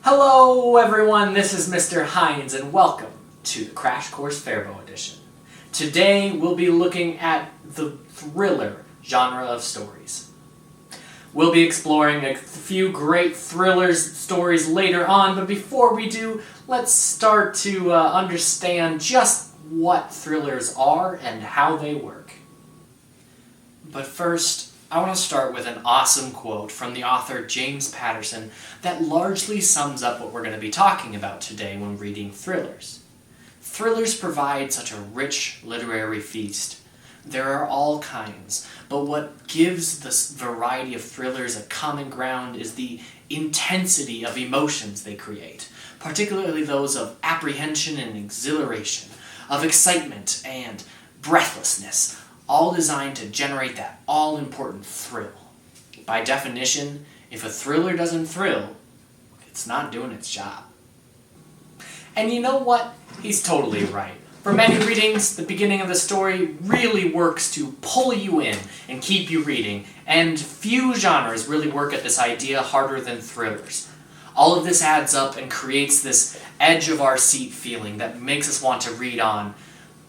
Hello everyone, this is Mr. Hines and welcome to the Crash Course Faribault edition. Today we'll be looking at the thriller genre of stories. We'll be exploring a few great thrillers stories later on, but before we do, let's start to understand just what thrillers are and how they work. But first, I want to start with an awesome quote from the author James Patterson that largely sums up what we're going to be talking about today when reading thrillers. Thrillers provide such a rich literary feast. There are all kinds, but what gives this variety of thrillers a common ground is the intensity of emotions they create, particularly those of apprehension and exhilaration, of excitement and breathlessness, all designed to generate that all-important thrill. By definition, if a thriller doesn't thrill, it's not doing its job. And you know what? He's totally right. For many readings, the beginning of the story really works to pull you in and keep you reading, and few genres really work at this idea harder than thrillers. All of this adds up and creates this edge-of-our-seat feeling that makes us want to read on.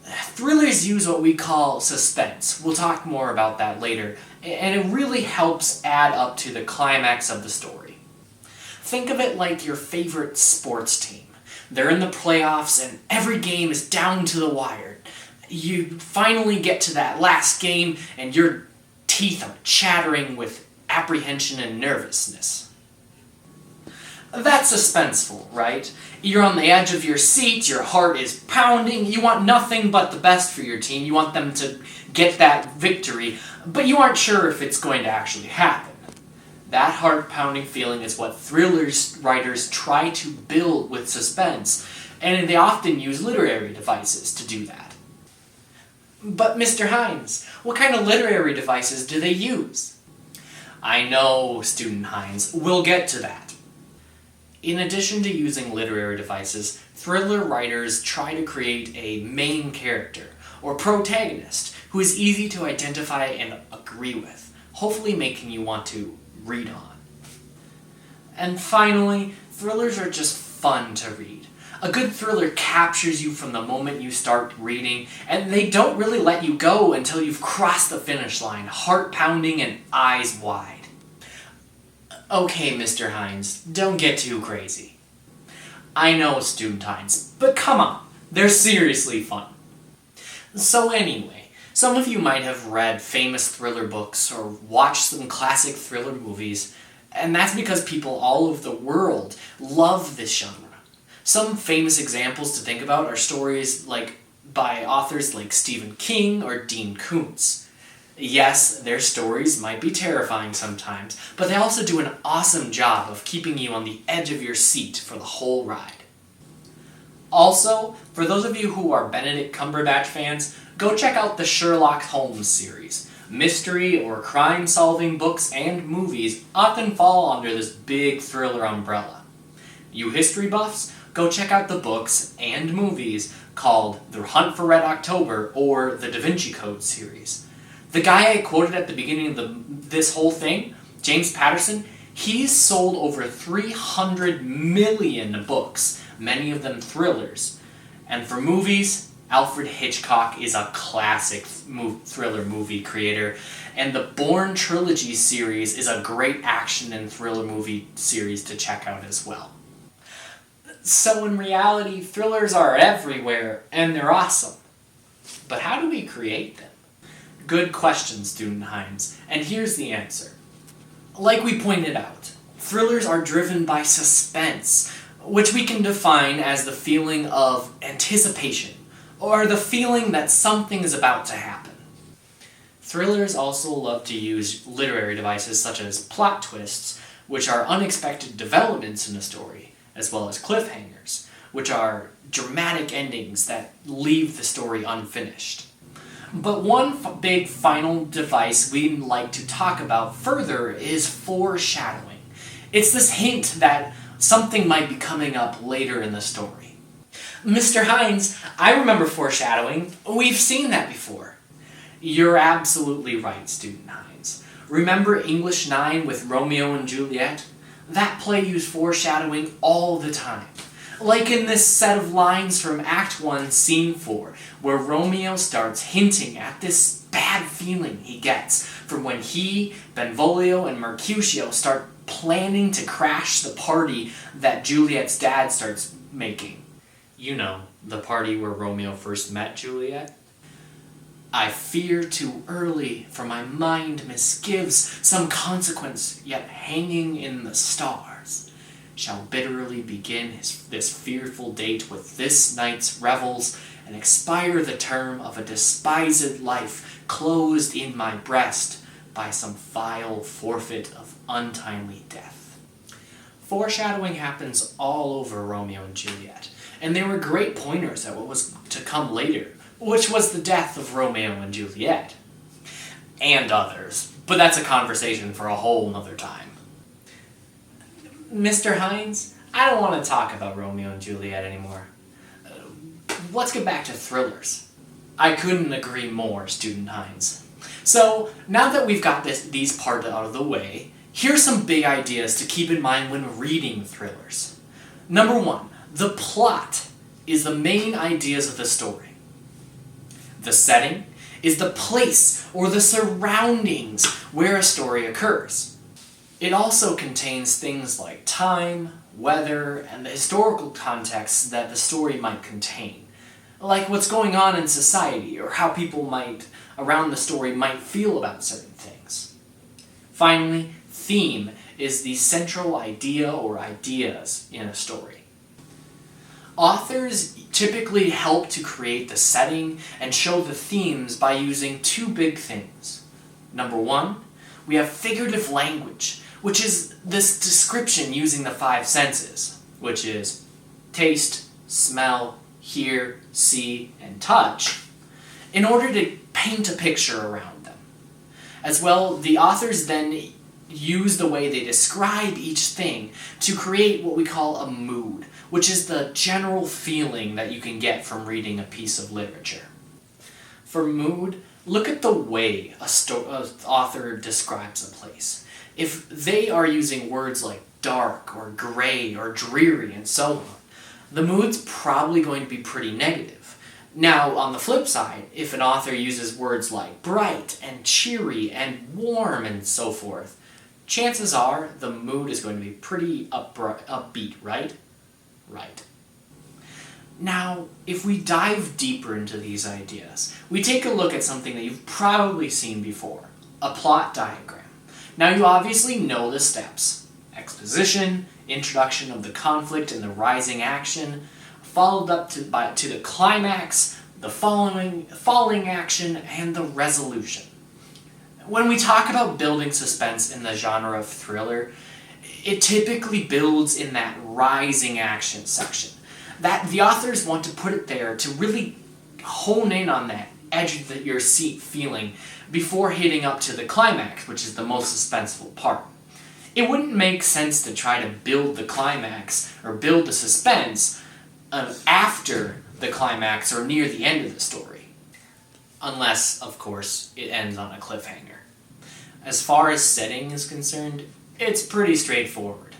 Thrillers use what we call suspense. We'll talk more about that later, and it really helps add up to the climax of the story. Think of it like your favorite sports team. They're in the playoffs and every game is down to the wire. You finally get to that last game and your teeth are chattering with apprehension and nervousness. That's suspenseful, right? You're on the edge of your seat, your heart is pounding, you want nothing but the best for your team, you want them to get that victory, but you aren't sure if it's going to actually happen. That heart-pounding feeling is what thrillers writers try to build with suspense, and they often use literary devices to do that. But Mr. Hines, what kind of literary devices do they use? I know, Student Hines, we'll get to that. In addition to using literary devices, thriller writers try to create a main character, or protagonist, who is easy to identify and agree with, hopefully making you want to read on. And finally, thrillers are just fun to read. A good thriller captures you from the moment you start reading, and they don't really let you go until you've crossed the finish line, heart pounding and eyes wide. Okay, Mr. Hines, don't get too crazy. I know, Student Hines, but come on, they're seriously fun. So anyway, some of you might have read famous thriller books or watched some classic thriller movies, and that's because people all over the world love this genre. Some famous examples to think about are stories by authors like Stephen King or Dean Koontz. Yes, their stories might be terrifying sometimes, but they also do an awesome job of keeping you on the edge of your seat for the whole ride. Also, for those of you who are Benedict Cumberbatch fans, go check out the Sherlock Holmes series. Mystery or crime-solving books and movies often fall under this big thriller umbrella. You history buffs, go check out the books and movies called The Hunt for Red October or the Da Vinci Code series. The guy I quoted at the beginning of this whole thing, James Patterson, he's sold over 300 million books, many of them thrillers. And for movies, Alfred Hitchcock is a classic thriller movie creator, and the Bourne Trilogy series is a great action and thriller movie series to check out as well. So in reality, thrillers are everywhere, and they're awesome. But how do we create them? Good question, Student Hines, and here's the answer. Like we pointed out, thrillers are driven by suspense, which we can define as the feeling of anticipation, or the feeling that something is about to happen. Thrillers also love to use literary devices such as plot twists, which are unexpected developments in a story, as well as cliffhangers, which are dramatic endings that leave the story unfinished. But one big final device we'd like to talk about further is foreshadowing. It's this hint that something might be coming up later in the story. Mr. Hines, I remember foreshadowing. We've seen that before. You're absolutely right, Student Hines. Remember English 9 with Romeo and Juliet? That play used foreshadowing all the time. Like in this set of lines from Act 1, Scene 4, where Romeo starts hinting at this bad feeling he gets from when he, Benvolio, and Mercutio start planning to crash the party that Juliet's dad starts making. You know, the party where Romeo first met Juliet. I fear too early, for my mind misgives some consequence yet hanging in the stars. Shall bitterly begin this fearful date with this night's revels, and expire the term of a despised life closed in my breast by some vile forfeit of untimely death. Foreshadowing happens all over Romeo and Juliet, and they were great pointers at what was to come later, which was the death of Romeo and Juliet. And others, but that's a conversation for a whole nother time. Mr. Hines, I don't want to talk about Romeo and Juliet anymore. Let's get back to thrillers. I couldn't agree more, Student Hines. So, now that we've got these parts out of the way, here's some big ideas to keep in mind when reading thrillers. Number 1, the plot is the main ideas of the story. The setting is the place or the surroundings where a story occurs. It also contains things like time, weather, and the historical context that the story might contain, like what's going on in society or how people around the story might feel about certain things. Finally, theme is the central idea or ideas in a story. Authors typically help to create the setting and show the themes by using two big things. Number 1, we have figurative language, which is this description using the 5 senses, which is taste, smell, hear, see, and touch, in order to paint a picture around them. As well, the authors then use the way they describe each thing to create what we call a mood, which is the general feeling that you can get from reading a piece of literature. For mood, look at the way an author describes a place. If they are using words like dark or gray or dreary and so on, the mood's probably going to be pretty negative. Now, on the flip side, if an author uses words like bright and cheery and warm and so forth, chances are the mood is going to be pretty upbeat, right? Right. Now, if we dive deeper into these ideas, we take a look at something that you've probably seen before, a plot diagram. Now, you obviously know the steps: exposition, introduction of the conflict and the rising action, followed up to the climax, the falling action, and the resolution. When we talk about building suspense in the genre of thriller, it typically builds in that rising action section. That the authors want to put it there to really hone in on that edge of your seat feeling before hitting up to the climax, which is the most suspenseful part. It wouldn't make sense to try to build the climax or build the suspense after the climax or near the end of the story. Unless, of course, it ends on a cliffhanger. As far as setting is concerned, it's pretty straightforward.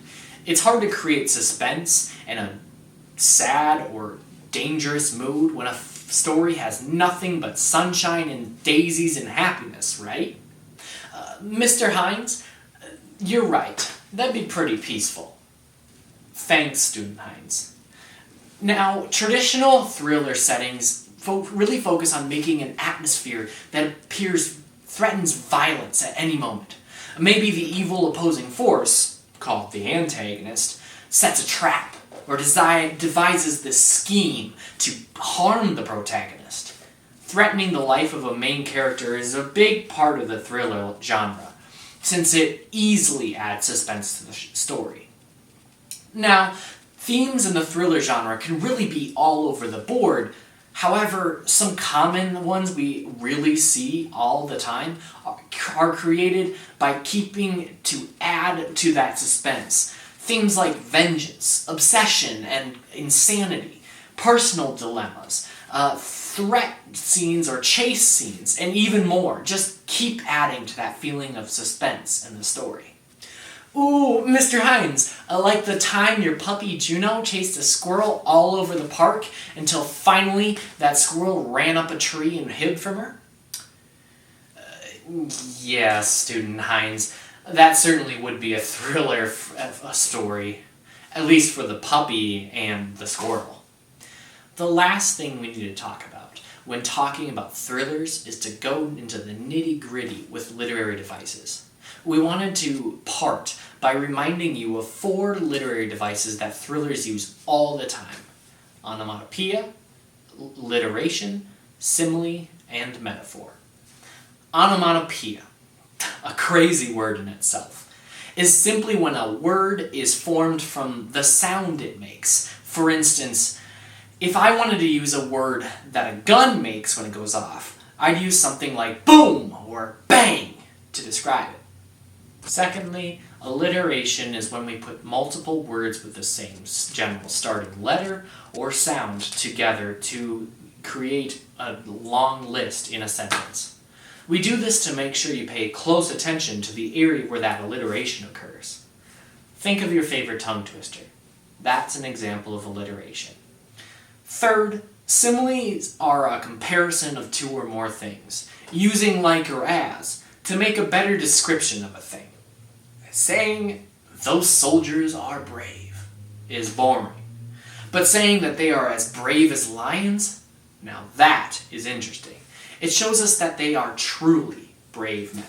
It's hard to create suspense and a sad or dangerous mood when a story has nothing but sunshine and daisies and happiness, right? Mr. Hines, you're right. That'd be pretty peaceful. Thanks, Student Hines. Now, traditional thriller settings really focus on making an atmosphere that threatens violence at any moment. Maybe the evil opposing force, called the antagonist, sets a trap or devises this scheme to harm the protagonist. Threatening the life of a main character is a big part of the thriller genre, since it easily adds suspense to the story. Now, themes in the thriller genre can really be all over the board. However, some common ones we really see all the time are created by keeping to add to that suspense. Themes like vengeance, obsession, and insanity, personal dilemmas, threat scenes or chase scenes, and even more. Just keep adding to that feeling of suspense in the story. Ooh, Mr. Hines, like the time your puppy Juno chased a squirrel all over the park until finally that squirrel ran up a tree and hid from her? Yeah, Student Hines, that certainly would be a thriller a story, at least for the puppy and the squirrel. The last thing we need to talk about when talking about thrillers is to go into the nitty-gritty with literary devices. We wanted to part by reminding you of 4 literary devices that thrillers use all the time: onomatopoeia, alliteration, simile, and metaphor. Onomatopoeia, a crazy word in itself, is simply when a word is formed from the sound it makes. For instance, if I wanted to use a word that a gun makes when it goes off, I'd use something like boom or bang to describe it. Secondly, alliteration is when we put multiple words with the same general starting letter or sound together to create a long list in a sentence. We do this to make sure you pay close attention to the area where that alliteration occurs. Think of your favorite tongue twister. That's an example of alliteration. Third, similes are a comparison of 2 or more things, using like or as to make a better description of a thing. Saying, "Those soldiers are brave," is boring. But saying that they are as brave as lions, now that is interesting. It shows us that they are truly brave men.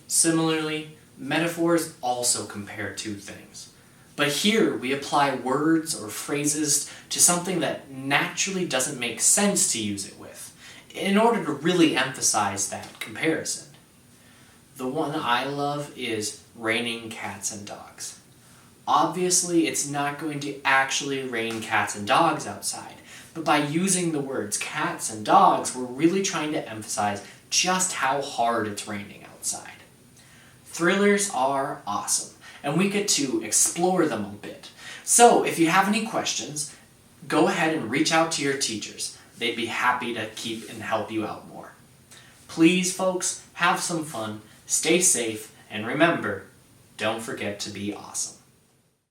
Similarly, metaphors also compare 2 things. But here we apply words or phrases to something that naturally doesn't make sense to use it with, in order to really emphasize that comparison. The one I love is raining cats and dogs. Obviously, it's not going to actually rain cats and dogs outside, but by using the words cats and dogs, we're really trying to emphasize just how hard it's raining outside. Thrillers are awesome, and we get to explore them a bit. So, if you have any questions, go ahead and reach out to your teachers. They'd be happy to keep and help you out more. Please, folks, have some fun. Stay safe, and remember, don't forget to be awesome.